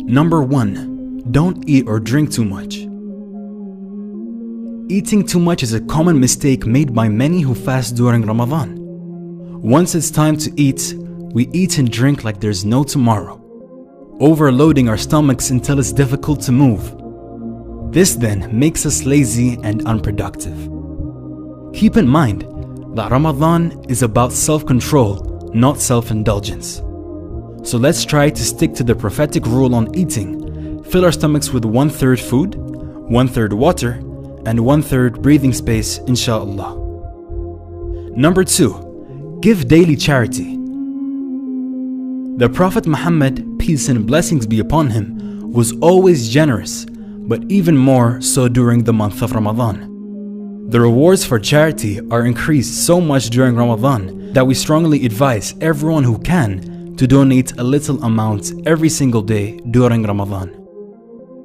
Number 1. Don't eat or drink too much. Eating too much is a common mistake made by many who fast during Ramadan. Once it's time to eat, we eat and drink like there's no tomorrow, overloading our stomachs until it's difficult to move. This then makes us lazy and unproductive. Keep in mind that Ramadan is about self-control, not self-indulgence. So let's try to stick to the prophetic rule on eating. Fill our stomachs with 1/3 food, 1/3 water, and 1/3 breathing space, inshallah. Number 2. Give daily charity. The Prophet Muhammad, peace and blessings be upon him, was always generous, but even more so during the month of Ramadan. The rewards for charity are increased so much during Ramadan that we strongly advise everyone who can to donate a little amount every single day during Ramadan.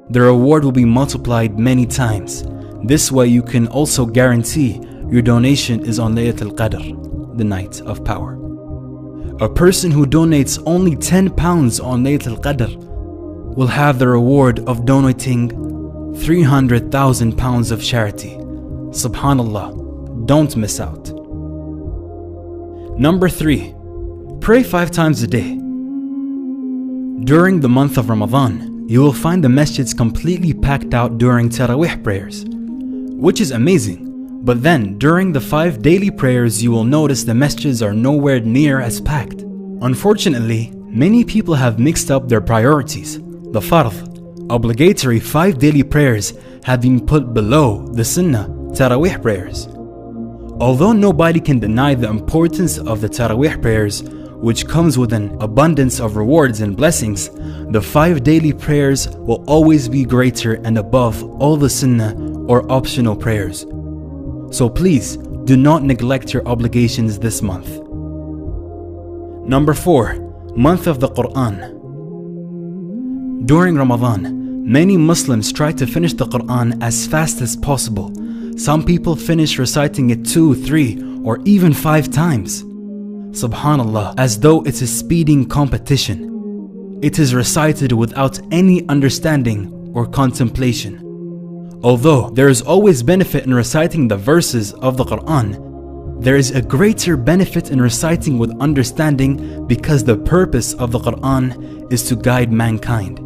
The reward will be multiplied many times. This way you can also guarantee your donation is on Laylatul Qadr, the night of power. A person who donates only 10 pounds on Laylatul Qadr will have the reward of donating 300,000 pounds of charity. Subhanallah, don't miss out. Number 3. Pray 5 times a day. During the month of Ramadan, you will find the masjids completely packed out during Taraweeh prayers, which is amazing. But then, during the 5 daily prayers, you will notice the masjids are nowhere near as packed. Unfortunately, many people have mixed up their priorities. The fard, obligatory 5 daily prayers, have been put below the sunnah, Taraweeh prayers. Although nobody can deny the importance of the Taraweeh prayers, which comes with an abundance of rewards and blessings, the 5 daily prayers will always be greater and above all the sunnah or optional prayers. So please, do not neglect your obligations this month. Number 4. Month of the Quran. During Ramadan, many Muslims try to finish the Quran as fast as possible. Some people finish reciting it 2, 3, or even 5 times. Subhanallah, as though it's a speeding competition. It is recited without any understanding or contemplation. Although there is always benefit in reciting the verses of the Quran, there is a greater benefit in reciting with understanding, because the purpose of the Quran is to guide mankind.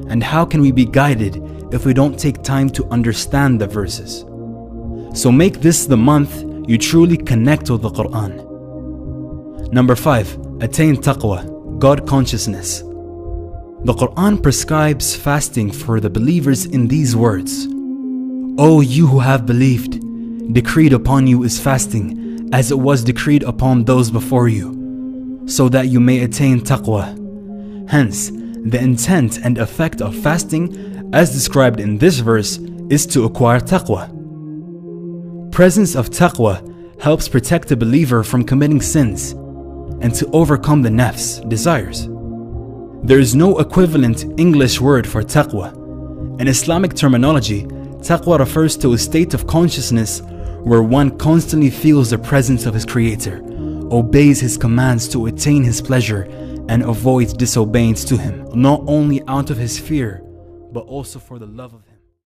And how can we be guided if we don't take time to understand the verses? So make this the month you truly connect with the Quran. Number 5. Attain taqwa, God consciousness. The Quran prescribes fasting for the believers in these words: O you who have believed, decreed upon you is fasting, as it was decreed upon those before you, so that you may attain taqwa. Hence, the intent and effect of fasting, as described in this verse, is to acquire taqwa. Presence of taqwa helps protect the believer from committing sins and to overcome the nafs, desires. There is no equivalent English word for taqwa. In Islamic terminology, taqwa refers to a state of consciousness where one constantly feels the presence of his Creator, obeys his commands to attain his pleasure, and avoids disobedience to him, not only out of his fear, but also for the love of him.